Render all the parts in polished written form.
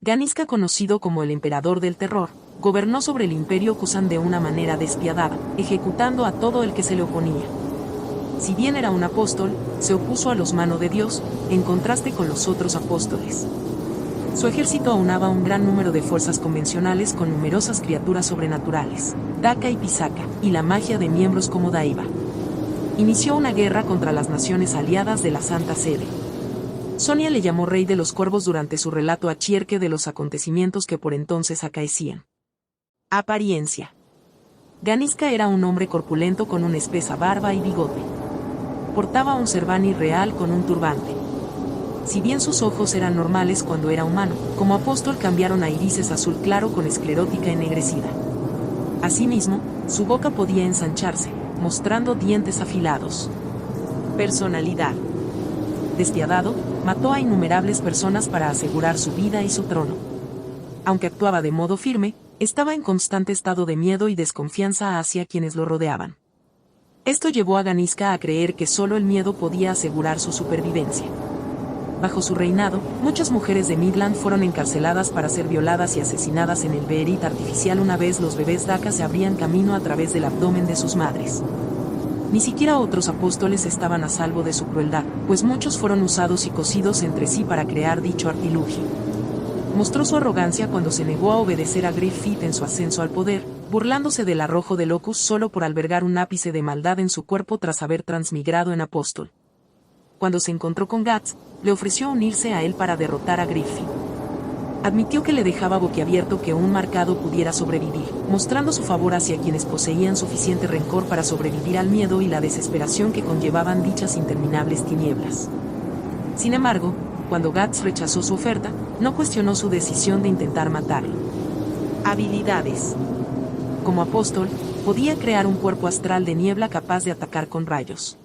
Ganiska, conocido como el Emperador del Terror, gobernó sobre el Imperio Kusan de una manera despiadada, ejecutando a todo el que se le oponía. Si bien era un apóstol, se opuso a los Mano de Dios, en contraste con los otros apóstoles. Su ejército aunaba un gran número de fuerzas convencionales con numerosas criaturas sobrenaturales, Daka y Pisaka, y la magia de miembros como Daiva. Inició una guerra contra las naciones aliadas de la Santa Sede. Sonia le llamó Rey de los Cuervos durante su relato a Chierke de los acontecimientos que por entonces acaecían. Apariencia. Ganiska era un hombre corpulento con una espesa barba y bigote. Portaba un Servani real con un turbante. Si bien sus ojos eran normales cuando era humano, como apóstol cambiaron a irises azul claro con esclerótica ennegrecida. Asimismo, su boca podía ensancharse, mostrando dientes afilados. Personalidad. Despiadado, mató a innumerables personas para asegurar su vida y su trono. Aunque actuaba de modo firme, estaba en constante estado de miedo y desconfianza hacia quienes lo rodeaban. Esto llevó a Ganiska a creer que solo el miedo podía asegurar su supervivencia. Bajo su reinado, muchas mujeres de Midland fueron encarceladas para ser violadas y asesinadas en el Beherit artificial una vez los bebés Daka se abrían camino a través del abdomen de sus madres. Ni siquiera otros apóstoles estaban a salvo de su crueldad, pues muchos fueron usados y cosidos entre sí para crear dicho artilugio. Mostró su arrogancia cuando se negó a obedecer a Griffith en su ascenso al poder, burlándose del arrojo de Locus solo por albergar un ápice de maldad en su cuerpo tras haber transmigrado en apóstol. Cuando se encontró con Guts, le ofreció unirse a él para derrotar a Griffith. Admitió que le dejaba boquiabierto que un marcado pudiera sobrevivir, mostrando su favor hacia quienes poseían suficiente rencor para sobrevivir al miedo y la desesperación que conllevaban dichas interminables tinieblas. Sin embargo, cuando Guts rechazó su oferta, no cuestionó su decisión de intentar matarlo. Habilidades. Como apóstol, podía crear un cuerpo astral de niebla capaz de atacar con rayos.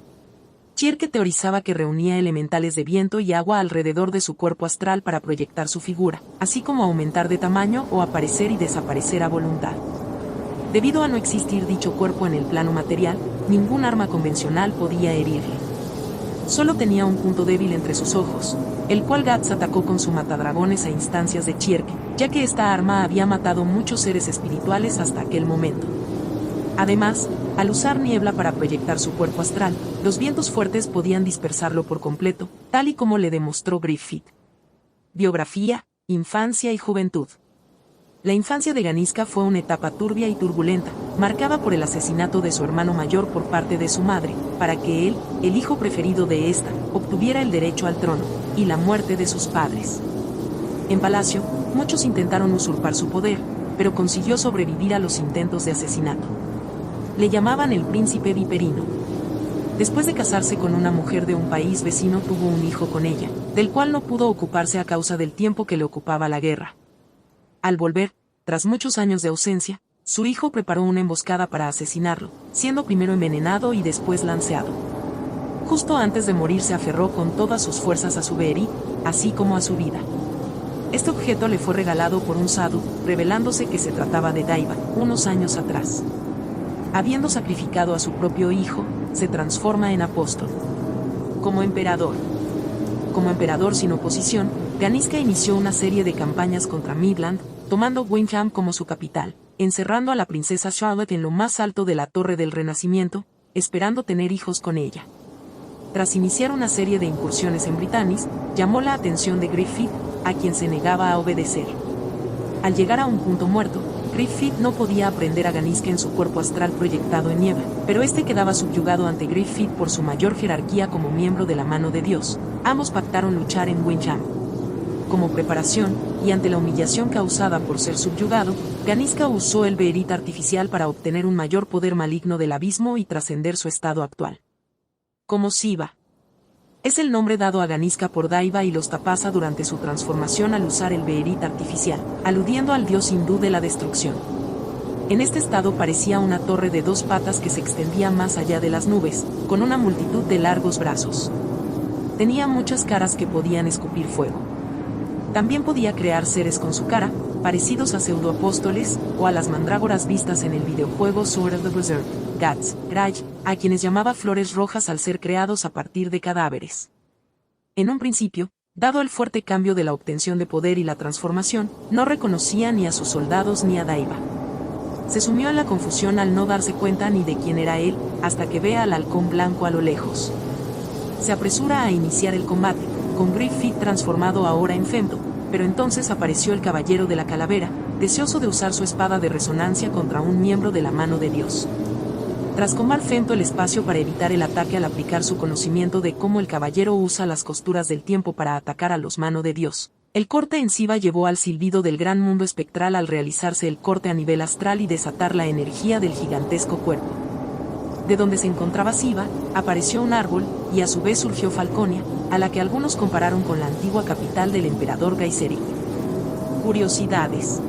Chierke teorizaba que reunía elementales de viento y agua alrededor de su cuerpo astral para proyectar su figura, así como aumentar de tamaño o aparecer y desaparecer a voluntad. Debido a no existir dicho cuerpo en el plano material, ningún arma convencional podía herirle. Solo tenía un punto débil entre sus ojos, el cual Guts atacó con su matadragones a instancias de Chierke, ya que esta arma había matado muchos seres espirituales hasta aquel momento. Además, al usar niebla para proyectar su cuerpo astral, los vientos fuertes podían dispersarlo por completo, tal y como le demostró Griffith. Biografía, infancia y juventud. La infancia de Ganiska fue una etapa turbia y turbulenta, marcada por el asesinato de su hermano mayor por parte de su madre, para que él, el hijo preferido de ésta, obtuviera el derecho al trono, y la muerte de sus padres. En palacio, muchos intentaron usurpar su poder, pero consiguió sobrevivir a los intentos de asesinato. Le llamaban el príncipe viperino. Después de casarse con una mujer de un país vecino tuvo un hijo con ella, del cual no pudo ocuparse a causa del tiempo que le ocupaba la guerra. Al volver, tras muchos años de ausencia, su hijo preparó una emboscada para asesinarlo, siendo primero envenenado y después lanceado. Justo antes de morir se aferró con todas sus fuerzas a su Beherit, así como a su vida. Este objeto le fue regalado por un sadhu, revelándose que se trataba de Daiva, unos años atrás. Habiendo sacrificado a su propio hijo, se transforma en apóstol. Como emperador. Como emperador sin oposición, Ganiska inició una serie de campañas contra Midland, tomando Windham como su capital, encerrando a la princesa Charlotte en lo más alto de la Torre del Renacimiento, esperando tener hijos con ella. Tras iniciar una serie de incursiones en Britannis, llamó la atención de Griffith, a quien se negaba a obedecer. Al llegar a un punto muerto, Griffith no podía aprehender a Ganiska en su cuerpo astral proyectado en niebla, pero este quedaba subyugado ante Griffith por su mayor jerarquía como miembro de la Mano de Dios. Ambos pactaron luchar en Windham. Como preparación, y ante la humillación causada por ser subyugado, Ganiska usó el Beherit artificial para obtener un mayor poder maligno del abismo y trascender su estado actual. Como Siva. Es el nombre dado a Ganiska por Daiva y los Tapasa durante su transformación al usar el Beherit artificial, aludiendo al dios hindú de la destrucción. En este estado parecía una torre de dos patas que se extendía más allá de las nubes, con una multitud de largos brazos. Tenía muchas caras que podían escupir fuego. También podía crear seres con su cara, parecidos a pseudoapóstoles, o a las mandrágoras vistas en el videojuego Sword of the Berserk, Guts, Graj, a quienes llamaba flores rojas al ser creados a partir de cadáveres. En un principio, Dado el fuerte cambio de la obtención de poder y la transformación, no reconocía ni a sus soldados ni a Daiba. Se sumió en la confusión al no darse cuenta ni de quién era él, hasta que ve al halcón blanco a lo lejos. Se apresura a iniciar el combate, con Griffith transformado ahora en Femto, pero entonces apareció el caballero de la calavera, deseoso de usar su espada de resonancia contra un miembro de la mano de Dios. Tras comer Femto el espacio para evitar el ataque al aplicar su conocimiento de cómo el caballero usa las costuras del tiempo para atacar a los mano de Dios, el corte en Siva llevó al silbido del gran mundo espectral al realizarse el corte a nivel astral y desatar la energía del gigantesco cuerpo. De donde se encontraba Siva, apareció un árbol, y a su vez surgió Falconia, a la que algunos compararon con la antigua capital del emperador Gaiserith. Curiosidades.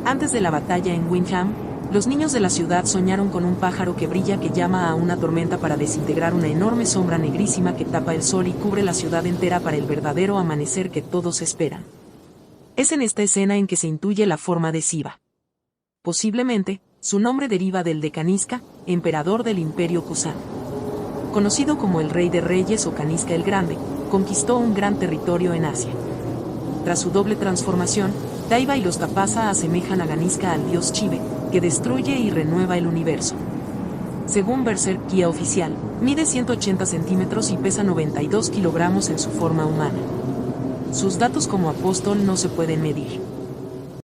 Antes de la batalla en Windham, los niños de la ciudad soñaron con un pájaro que brilla que llama a una tormenta para desintegrar una enorme sombra negrísima que tapa el sol y cubre la ciudad entera para el verdadero amanecer que todos esperan. Es en esta escena en que se intuye la forma de Siva. Posiblemente, su nombre deriva del de Kaniska, emperador del Imperio Kusan. Conocido como el Rey de Reyes o Kaniska el Grande, conquistó un gran territorio en Asia. Tras su doble transformación, Daiba y los Tapasa asemejan a Kaniska al dios Chive, que destruye y renueva el universo. Según Berserk Guía Oficial, mide 180 centímetros y pesa 92 kilogramos en su forma humana. Sus datos como apóstol no se pueden medir.